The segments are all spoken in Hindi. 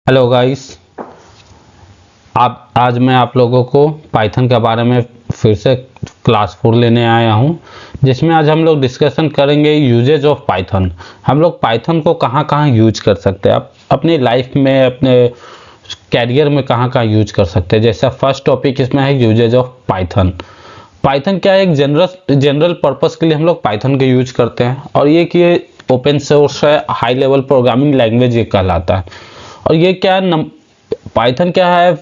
Hello guys. आप आज मैं आप लोगों को पाइथन के बारे में फिर से क्लास 4 लेने आया हूं, जिसमें आज हम लोग डिस्कशन करेंगे यूजेज ऑफ पाइथन। हम लोग पाइथन को कहां कहां यूज कर सकते हैं, आप अपनी लाइफ में, अपने कैरियर में कहां कहां यूज कर सकते हैं। जैसा फर्स्ट टॉपिक इसमें है यूजेज ऑफ पाइथन। पाइथन क्या है, एक जनरल पर्पस के लिए हम लोग पाइथन का यूज करते हैं, और ये कि ये ओपन सोर्स है, हाई लेवल प्रोग्रामिंग लैंग्वेज ये कहलाता है। और ये क्या पाइथन क्या है,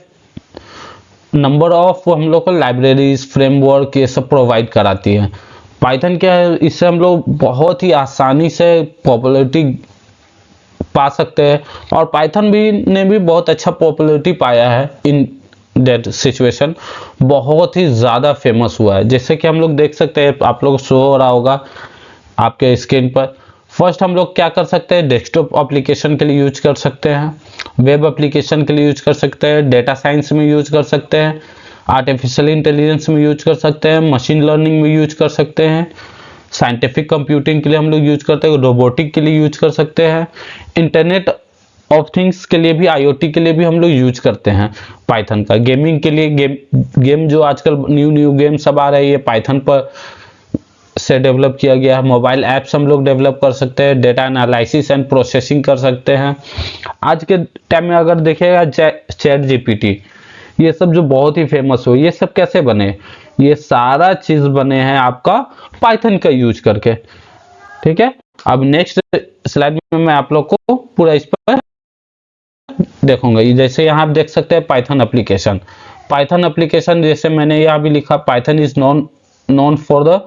नंबर ऑफ हम लोग को लाइब्रेरीज, फ्रेमवर्क ये सब प्रोवाइड कराती है। पाइथन क्या है, इससे हम लोग बहुत ही आसानी से पॉपुलैरिटी पा सकते हैं, और पाइथन ने भी बहुत अच्छा पॉपुलैरिटी पाया है। इन दैट सिचुएशन बहुत ही ज़्यादा फेमस हुआ है, जैसे कि हम लोग देख सकते हैं, आप लोग शो हो रहा होगा आपके स्क्रीन पर। फर्स्ट हम लोग क्या कर सकते हैं, डेस्कटॉप एप्लीकेशन के लिए यूज कर सकते हैं, वेब एप्लीकेशन के लिए यूज कर सकते हैं, डेटा साइंस में यूज कर सकते हैं, आर्टिफिशियल इंटेलिजेंस में यूज कर सकते हैं, मशीन लर्निंग में यूज कर सकते हैं, साइंटिफिक कंप्यूटिंग के लिए हम लोग यूज करते हैं, रोबोटिक के लिए यूज कर सकते हैं, इंटरनेट ऑफ थिंग्स के लिए भी, आईओटी के लिए भी हम लोग यूज करते हैं पाइथन का। गेमिंग के लिए गेम जो आजकल न्यू गेम सब आ रही है पाइथन पर से डेवलप किया गया है। मोबाइल ऐप्स हम लोग डेवलप कर सकते हैं, डेटा एनालिसिस एंड प्रोसेसिंग कर सकते हैं। आज के टाइम में अगर देखिएगा चैट जीपीटी, ये सब जो बहुत ही फेमस हो, ये सब कैसे बने, ये सारा चीज बने हैं आपका पाइथन का यूज करके। ठीक है, अब नेक्स्ट स्लाइड में मैं आप लोग को पूरा इस पर देखूंगा। जैसे यहाँ आप देख सकते हैं पाइथन एप्लीकेशन जैसे मैंने यहाँ भी लिखा, Python is non for the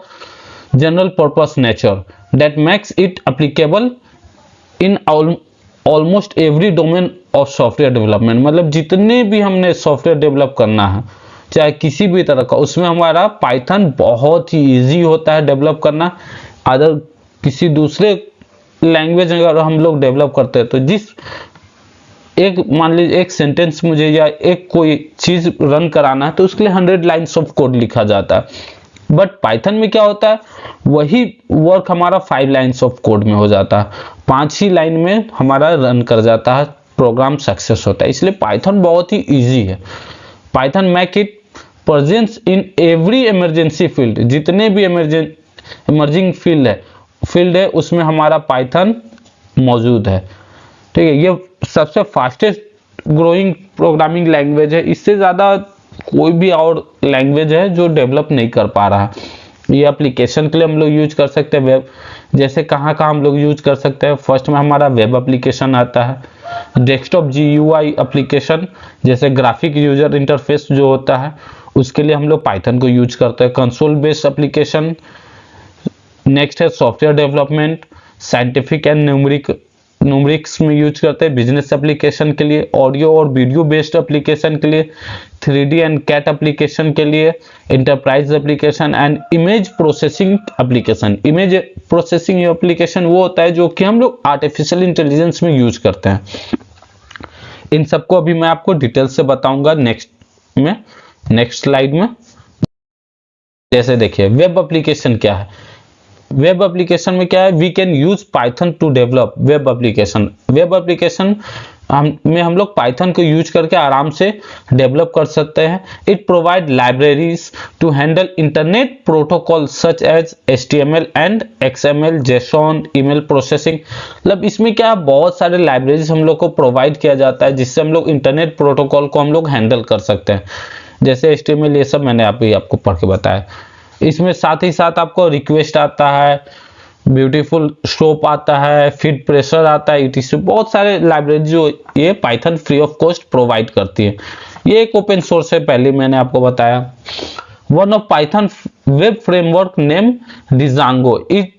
general purpose nature that makes it applicable in almost every domain of software development। मतलब जितने भी हमने सॉफ्टवेयर डेवलप करना है, चाहे किसी भी तरह का, उसमें हमारा पाइथन बहुत ही इजी होता है डेवलप करना। अगर किसी दूसरे लैंग्वेज अगर हम लोग डेवलप करते हैं, तो मान लीजिए एक सेंटेंस मुझे या एक कोई चीज रन कराना है, तो उसके लिए 100 लाइन्स ऑफ कोड लिखा जाता है। बट पाइथन में क्या होता है, वही वर्क हमारा 5 लाइन्स ऑफ कोड में हो जाता है, 5 ही लाइन में हमारा रन कर जाता है, प्रोग्राम सक्सेस होता है। इसलिए पाइथन बहुत ही इजी है। Python make it presence in every emergency field. जितने भी इमर्जिंग फील्ड है उसमें हमारा पाइथन मौजूद है। ठीक है, ये सबसे फास्टेस्ट ग्रोइंग प्रोग्रामिंग लैंग्वेज है। इससे ज़्यादा कोई भी और लैंग्वेज है जो डेवलप नहीं कर पा रहा है। ये एप्लीकेशन के लिए हम लोग यूज कर सकते हैं। वेब जैसे कहाँ हम लोग यूज कर सकते हैं, फर्स्ट में हमारा वेब एप्लीकेशन आता है, डेस्कटॉप GUI एप्लीकेशन, जैसे ग्राफिक यूजर इंटरफेस जो होता है, उसके लिए हम लोग पाइथन को यूज करते हैं। कंसोल बेस्ड एप्लीकेशन, नेक्स्ट है सॉफ्टवेयर डेवलपमेंट, साइंटिफिक एंड न्यूमरिक्स में यूज करते हैं। बिजनेस एप्लीकेशन के लिए, ऑडियो और वीडियो बेस्ड एप्लीकेशन के लिए, 3D एंड कैट एप्लीकेशन के लिए, enterprise application and image processing application. Image processing application वो होता है जो कि हम लोग आर्टिफिशियल इंटेलिजेंस में यूज करते हैं। इन सबको अभी मैं आपको डिटेल से बताऊंगा नेक्स्ट स्लाइड में। जैसे देखिए वेब एप्लीकेशन क्या है, वेब एप्लीकेशन में क्या है, we can use Python to develop web application. Web application में हम लोग पाइथन को यूज करके आराम से डेवलप कर सकते हैं। It provide libraries to handle internet protocol such as HTML and XML, JSON, email processing. मतलब इसमें क्या है, बहुत सारे लाइब्रेरीज हम लोग को प्रोवाइड किया जाता है, जिससे हम लोग इंटरनेट प्रोटोकॉल को हम लोग हैंडल कर सकते हैं। जैसे HTML, ये सब मैंने आपको पढ़ के बताया। इसमें साथ ही साथ आपको रिक्वेस्ट आता है, ब्यूटीफुल स्टॉप आता है, फीड प्रेशर आता है, etc। बहुत सारे लाइब्रेरी जो ये Python free of cost provide करती है। ये एक ओपन सोर्स है, पहले मैंने आपको बताया। One of Python web framework name Django, it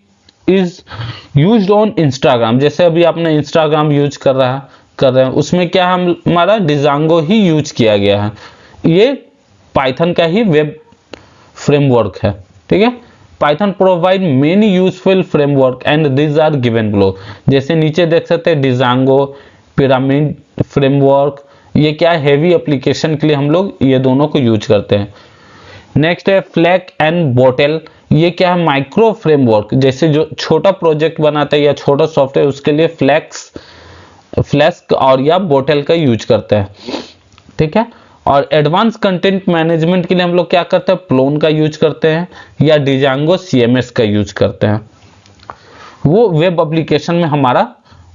is used on Instagram. जैसे अभी आपने इंस्टाग्राम यूज कर रहे हैं, उसमें क्या हमारा डिजांगो ही यूज किया गया है। ये पाइथन का ही वेब फ्रेमवर्क है। ठीक है, Python provide many useful framework and this are given below. जैसे नीचे देख सकते हैं डिजांगो, पिरामिड फ्रेमवर्क, ये क्या है, हेवी एप्लीकेशन के लिए हम लोग ये दोनों को यूज करते हैं। नेक्स्ट है फ्लैक एंड बोटेल, ये क्या है, माइक्रो फ्रेमवर्क। जैसे जो छोटा प्रोजेक्ट बनाता है या छोटा सॉफ्टवेयर, उसके लिए फ्लैक्स फ्लैस्क और या बोतल का यूज करते हैं, ठीक है। और एडवांस कंटेंट मैनेजमेंट के लिए हम लोग क्या करते हैं, प्लोन का यूज करते हैं या डिजांगो CMS का यूज करते हैं, वो वेब एप्लीकेशन में हमारा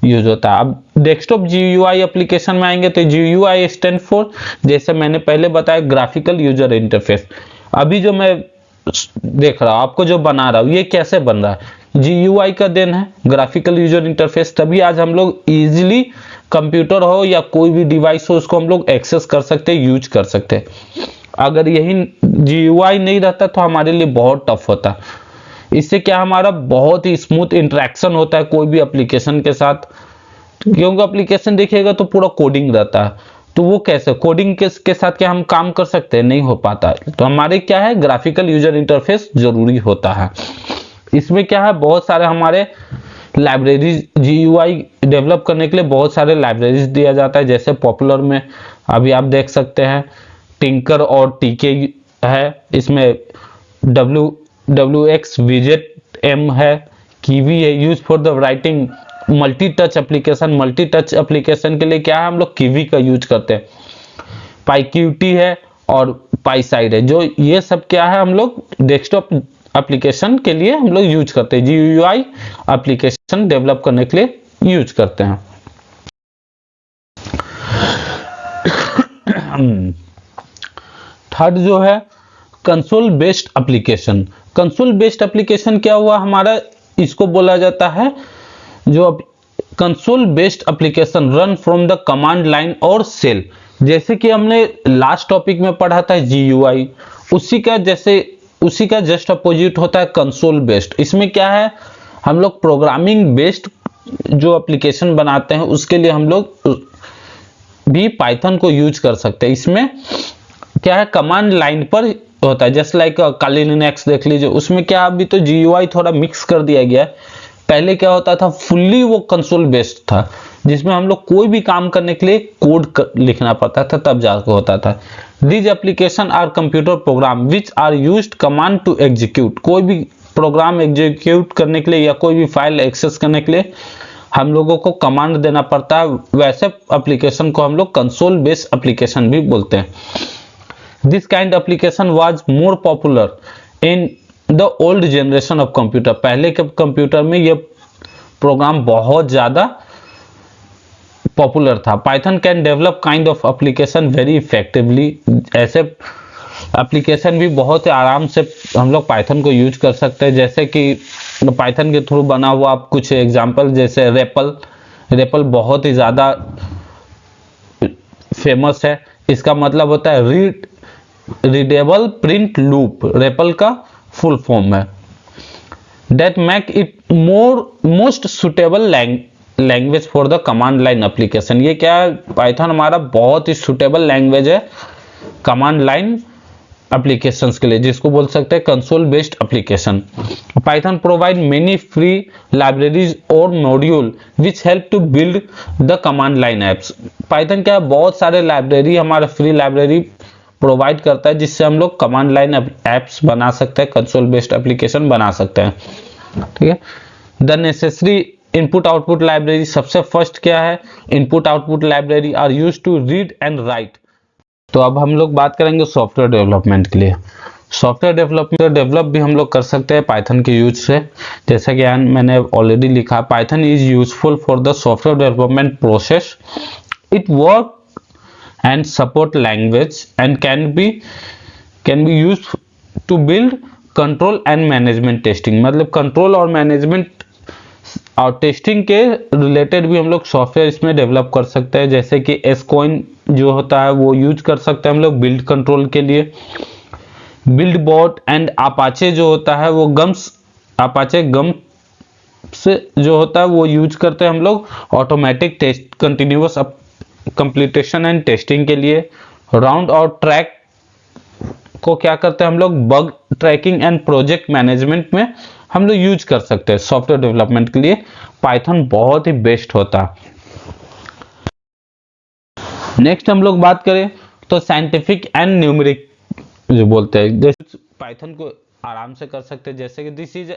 यूज होता है। अब डेस्कटॉप GUI एप्लीकेशन में आएंगे तो GUI स्टैंड फॉर, जैसे मैंने पहले बताया, ग्राफिकल यूजर इंटरफेस। अभी जो मैं देख रहा हूं, आपको जो बना रहा हूं, ये कैसे बन रहा है, GUI का देन है, ग्राफिकल यूजर इंटरफेस। तभी आज हम लोग इजीली कंप्यूटर हो या कोई भी डिवाइस हो, उसको हम लोग एक्सेस कर सकते हैं, यूज कर सकते हैं। अगर यही GUI नहीं रहता तो हमारे लिए बहुत टफ होता। इससे क्या हमारा बहुत ही स्मूथ इंटरेक्शन होता है कोई भी एप्लीकेशन के साथ, क्योंकि एप्लीकेशन देखिएगा तो पूरा कोडिंग रहता है, तो वो कैसे कोडिंग के साथ क्या हम काम कर सकते हैं, नहीं हो पाता। तो हमारे क्या है, ग्राफिकल यूजर इंटरफेस जरूरी होता है। इसमें क्या है, बहुत सारे हमारे लाइब्रेरीज, GUI डेवलप करने के लिए बहुत सारे लाइब्रेरीज दिया जाता है। जैसे पॉपुलर में अभी आप देख सकते हैं टिंकर और TK है, इसमें WX विजेट M है, कीवी है, use for the writing. Multi touch application के लिए क्या है, हम लोग कीवी का यूज करते हैं। पाईक्यूटी है और पाईसाइड है, जो ये सब क्या है, हम लोग डेस्कटॉप एप्लीकेशन के लिए हम लोग यूज करते हैं, GUI एप्लीकेशन डेवलप करने के लिए यूज करते हैं। थर्ड जो है console based application. Console based application क्या हुआ हमारा, इसको बोला जाता है जो console based application run from the command line और सेल। जैसे कि हमने लास्ट टॉपिक में पढ़ा था GUI, उसी का जस्ट अपोजिट होता है कंसोल बेस्ड। इसमें क्या है, हम लोग प्रोग्रामिंग बेस्ड जो एप्लीकेशन बनाते हैं उसके लिए हम लोग भी पाइथन को यूज कर सकते हैं। इसमें क्या है, कमांड लाइन पर होता है, जस्ट लाइक काली लिनक्स देख लीजिए, उसमें क्या अभी तो GUI थोड़ा मिक्स कर दिया गया है। पहले क्या होता था, फुल्ली वो कंसोल बेस्ड था, जिसमें हम लोग कोई भी काम करने के लिए कोड लिखना पड़ता था, तब जाकर होता था। These application are computer program which are used command to execute. कोई भी प्रोग्राम एग्जीक्यूट करने के लिए या कोई भी फाइल एक्सेस करने के लिए हम लोगों को कमांड देना पड़ता है, वैसे एप्लीकेशन को हम लोग कंसोल बेस्ड एप्लीकेशन भी बोलते हैं। This kind application was more popular in the old generation of computer. पहले के कंप्यूटर में ये प्रोग्राम बहुत ज्यादा पॉपुलर था। Python can develop kind of application very effectively. ऐसे एप्लीकेशन भी बहुत आराम से हम लोग पाइथन को यूज कर सकते हैं, जैसे कि पाइथन के थ्रू बना हुआ आप कुछ एग्जांपल, जैसे रेपल बहुत ही ज्यादा फेमस है। इसका मतलब होता है रीडेबल प्रिंट लूप, रेपल का फुल फॉर्म है। That make it most suitable language for the command line application. ये क्या है, पाइथन हमारा बहुत ही सुटेबल लैंग्वेज है कमांड लाइन एप्लीकेशंस के लिए, जिसको बोल सकते हैं console based application. Python provide many free libraries और module which help to build the command line apps. Python क्या है, बहुत सारे लाइब्रेरी, हमारा फ्री लाइब्रेरी प्रोवाइड करता है, जिससे हम लोग कमांड लाइन एप्स बना सकते हैं, कंसोल बेस्ड एप्लीकेशन बना सकते हैं, ठीक है। The necessary input output library, सबसे फर्स्ट क्या है, input output library are used to read and write. तो अब हम लोग बात करेंगे सॉफ्टवेयर डेवलपमेंट के लिए। सॉफ्टवेयर डेवलप भी हम लोग कर सकते हैं पाइथन के यूज से। जैसा कि मैंने ऑलरेडी लिखा, Python is useful for the software development process. It work and support language and can be used to build control and management testing। मतलब कंट्रोल और मैनेजमेंट और टेस्टिंग के रिलेटेड भी हम लोग सॉफ्टवेयर इसमें डेवलप कर सकते हैं। जैसे कि एसकोइन जो होता है वो यूज कर सकते हैं हम लोग बिल्ड कंट्रोल के लिए। बिल्ड बॉट एंड अपाचे जो होता है वो अपाचे गम्स जो होता है वो यूज करते हैं हम लोग automatic test continuous completion and testing के लिए। राउंड और ट्रैक को क्या करते हैं हम लोग, bug tracking and project management में हम लोग यूज कर सकते हैं। सॉफ्टवेयर डेवलपमेंट के लिए पाइथन बहुत ही बेस्ट होता है। नेक्स्ट हम लोग बात करें तो साइंटिफिक एंड न्यूमेरिक जो बोलते हैं, जैसे पाइथन को आराम से कर सकते हैं। जैसे कि this is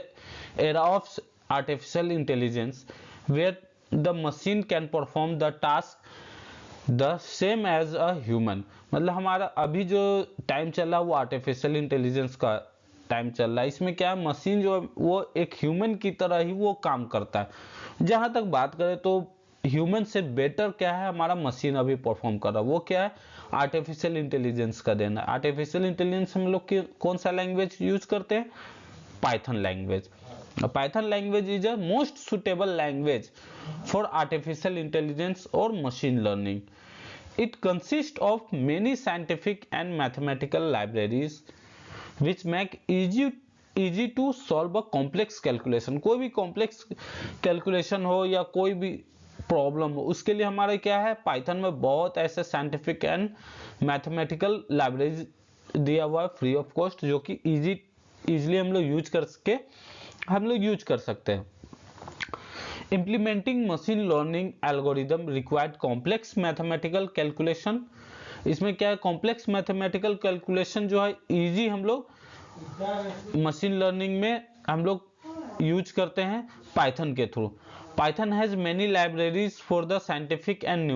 era of artificial intelligence where the machine can perform the task the same as a human. मतलब हमारा अभी जो टाइम चल रहा है वो आर्टिफिशियल इंटेलिजेंस का टाइम चल रहा है। इसमें क्या है, मशीन जो है वो एक ह्यूमन की तरह ही वो काम करता है। जहां तक बात करें तो ह्यूमन से बेटर क्या है हमारा मशीन अभी परफॉर्म कर रहा है, वो क्या है, आर्टिफिशियल इंटेलिजेंस का देना। आर्टिफिशियल इंटेलिजेंस हम लोग कौन सा लैंग्वेज यूज करते हैं, Python language. Python language is a most suitable language for artificial intelligence और machine learning. It consist of many scientific and mathematical libraries which make easy to solve a complex calculation। कोई भी कॉम्प्लेक्स कैलकुलेशन हो या कोई भी प्रॉब्लम हो, उसके लिए हमारे क्या है, पाइथन में बहुत ऐसे साइंटिफिक एंड मैथमेटिकल लाइब्रेरी दिया हुआ है फ्री ऑफ कॉस्ट, जो कि इजीली हम लोग यूज कर सकते हैं। Implementing machine learning algorithm required complex mathematical calculation। इसमें क्या है, कॉम्प्लेक्स मैथमेटिकल कैलकुलेशन जो है इजी हम लोग मशीन लर्निंग में हम लोग यूज करते हैं पाइथन के थ्रू। Python has many libraries for the scientific and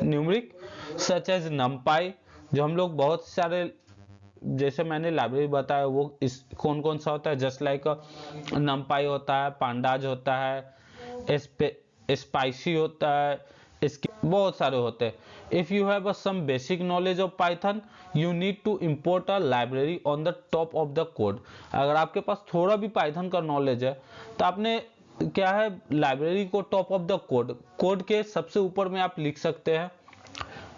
numeric such as numpy। जो हम लोग बहुत सारे, जैसे मैंने लाइब्रेरी बताया वो इस कौन कौन सा होता है, जस्ट लाइक numpy होता है, pandas होता है, स्पाइसी होता है, इसके बहुत सारे होते हैं। If you have some basic knowledge of Python you need to import a library on the top of the code. अगर आपके पास थोड़ा भी पाइथन का नॉलेज है तो आपने क्या है, लाइब्रेरी को टॉप ऑफ द कोड के सबसे ऊपर में आप लिख सकते हैं।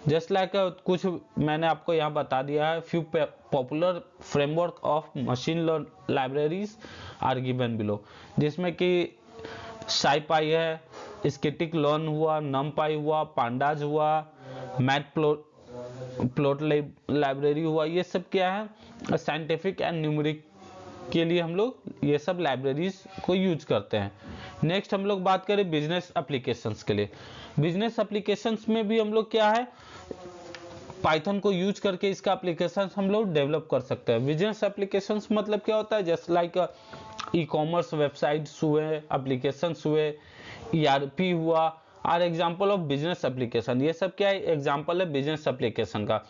जस्ट लाइक कुछ मैंने आपको यहाँ बता दिया है, few popular framework of machine learn libraries are given below, जिसमें कि scipy है, स्केटिक लर्न हुआ, numpy हुआ, pandas हुआ, मैटप्लॉट लाइब्रेरी हुआ। ये सब क्या है, साइंटिफिक एंड न्यूमेरिक के लिए हम लोग ये सब लाइब्रेरीज को यूज करते हैं। नेक्स्ट हम लोग बात करें बिजनेस एप्लीकेशंस के लिए। बिजनेस एप्लीकेशंस में भी हम लोग क्या है, पाइथन को यूज करके इसका एप्लीकेशन हम लोग डेवलप कर सकते हैं। बिजनेस एप्लीकेशंस मतलब क्या होता है, just like e commerce websites हुए, एप्लीकेशंस हुए, ईआरपी हुआ, are example of business application. ये सब क्या है, एग्जांपल है बिजनेस एप्लीकेशन का।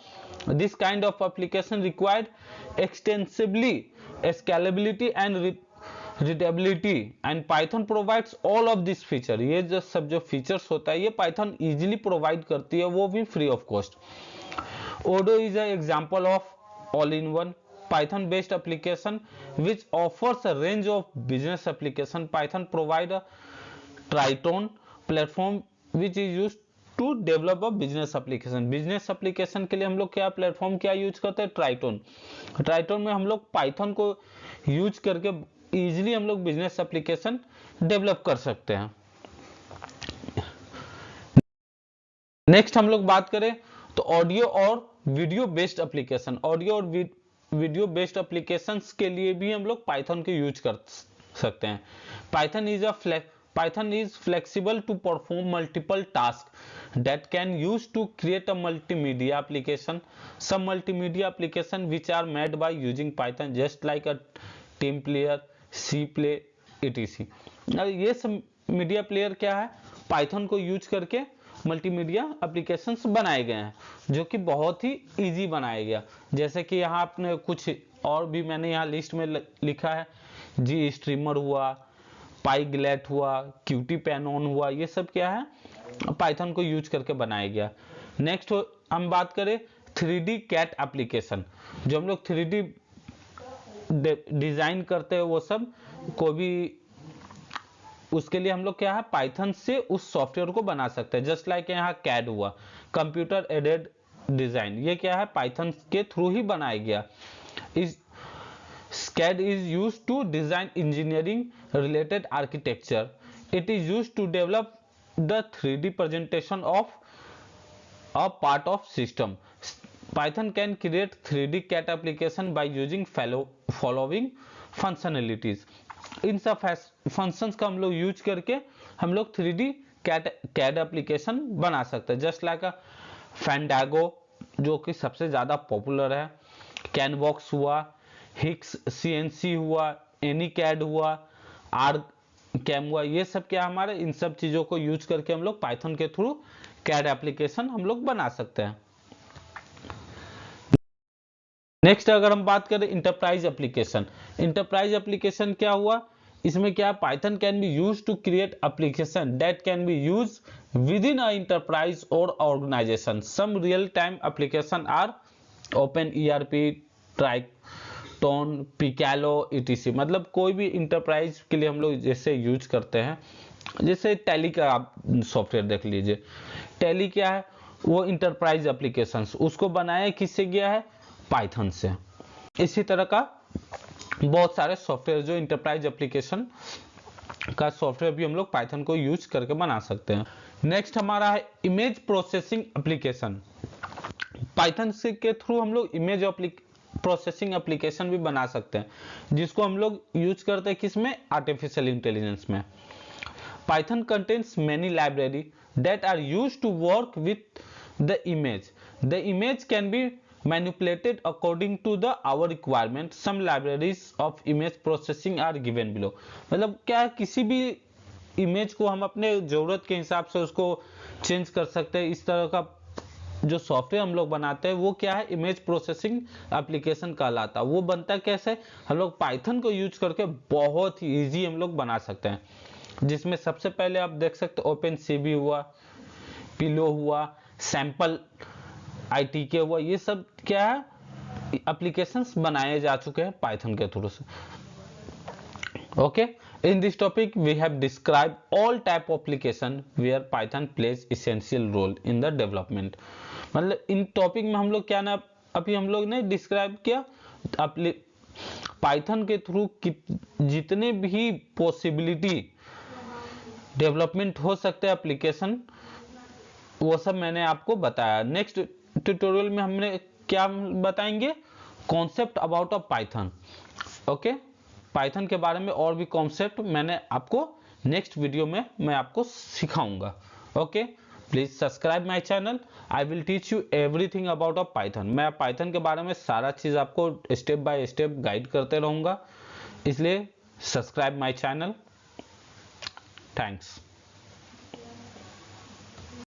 This kind of application required extensively scalability and readability and Python provides all of this feature. ये जो सब जो फीचर्स होता है ये पाइथन इजीली प्रोवाइड करती है, वो भी free of cost. Odoo is an example of all-in-one Python-based application which offers a range of business application. Python provide a Triton platform which is used to develop a business application. Business application के लिए हम लोग क्या प्लेटफॉर्म क्या यूज करते हैं, ट्राइटोन। ट्राइटोन में हम लोग पाइथन को यूज करके इजीली हम लोग बिजनेस एप्लीकेशन डेवलप कर सकते हैं। नेक्स्ट हम लोग बात करें तो ऑडियो और वीडियो बेस्ड एप्लीकेशन। ऑडियो और वीडियो बेस्ड एप्लीकेशंस के लिए भी हम लोग पाइथन को यूज कर सकते हैं। Python is flexible to perform multiple task that can use to create a multimedia application. Some multimedia application which are made by using Python just like a team player, C play, etc। ये सब मीडिया प्लेयर क्या है, पाइथन को यूज करके मल्टीमीडिया एप्लीकेशंस बनाए गए हैं, जो कि बहुत ही इजी बनाया गया। जैसे कि यहाँ आपने कुछ और भी मैंने यहाँ लिस्ट में लिखा है, जी स्ट्रीमर हुआ, पाईग्लेट हुआ, क्यूटी पैनॉन हुआ, ये सब क्या है, पाइथन को यूज करके बनाया गया। नेक्स्ट हम बात करें 3D कैट एप्लीकेशन। जो हम लोग 3D डिजाइन करते हैं वो सब को भी, उसके लिए हम लोग क्या है, पाइथन से उस सॉफ्टवेयर को बना सकते हैं। जस्ट लाइक यहाँ कैड हुआ, कंप्यूटर एडेड डिजाइन, ये क्या है, पाइथन के थ्रू ही बनाया गया। इस CAD is used to design engineering related architecture. It is used to develop the 3D presentation of a part of system. Python can create 3D CAD application by using following functionalities. इन सब फंक्शंस का हम लोग यूज करके हम लोग 3D CAD एप्लीकेशन बना सकते हैं। जस्ट लाइक फैंडागो जो कि सबसे ज़्यादा पॉपुलर है, कैनवॉक्स हुआ, हिक्स CNC हुआ, एनीकैड हुआ, कैम हुआ, ये सब क्या हमारे, इन सब चीजों को यूज करके हम लोग पाइथन के थ्रू कैड एप्लीकेशन हम लोग बना सकते हैं। नेक्स्ट अगर हम बात करें इंटरप्राइज एप्लीकेशन, इंटरप्राइज एप्लीकेशन क्या हुआ, इसमें क्या, Python can be use to create application that can be use within a enterprise और organisation. Some real time application are open E R P, Tryton, Picalo etc। मतलब कोई भी इंटरप्राइज के लिए हम लोग जैसे यूज करते हैं, जैसे टैली का आप सॉफ्टवेयर देख लीजिए, टैली क्या है, वो इंटरप्राइज एप्लीकेशंस उसको बनाया किससे गया है, पाइथन से। इसी तरह का बहुत सारे सॉफ्टवेयर जो इंटरप्राइज एप्लीकेशन का सॉफ्टवेयर भी हम लोग पाइथन को यूज करके बना सकते हैं। नेक्स्ट हमारा है इमेज प्रोसेसिंग एप्लीकेशन। पाइथन से के थ्रू हम लोग इमेज प्रोसेसिंग एप्लीकेशन भी बना सकते हैं, जिसको हम लोग यूज करते हैं किसमें, आर्टिफिशियल इंटेलिजेंस में। Python contains many library that are used to work with the image. The image can be manipulated according to the our requirement. Some libraries of image processing are given below। मतलब क्या, किसी भी इमेज को हम अपने जरूरत के हिसाब से उसको चेंज कर सकते हैं। इस तरह का जो सॉफ्टवेयर हम लोग बनाते हैं वो क्या है, इमेज प्रोसेसिंग एप्लीकेशन कहलाता है। वो बनता कैसे, हम लोग पाइथन को यूज करके बहुत ही ईजी हम लोग बना सकते हैं, जिसमें सबसे पहले आप देख सकते हो ओपन सीबी हुआ, पिलो हुआ, सैंपल ITK हुआ, ये सब क्या है, एप्लीकेशंस बनाए जा चुके हैं पाइथन के थ्रू से। Okay, in this topic we have describe all type of application where Python plays essential role in the development. मतलब इन टॉपिक में हम लोग क्या ना, अभी हम लोग ने डिस्क्राइब किया पाइथन के थ्रू जितने भी पॉसिबिलिटी डेवलपमेंट हो सकते हैं एप्लीकेशन, वो सब मैंने आपको बताया। नेक्स्ट ट्यूटोरियल में हमने क्या बताएंगे, concept about of Python. Okay, Python के बारे में और भी कॉन्सेप्ट मैंने आपको नेक्स्ट वीडियो में मैं आपको सिखाऊंगा। Okay, please subscribe my channel, I will teach you everything about of Python. मैं पाइथन के बारे में सारा चीज आपको स्टेप बाय स्टेप गाइड करते रहूंगा, इसलिए सब्सक्राइब माय चैनल। थैंक्स।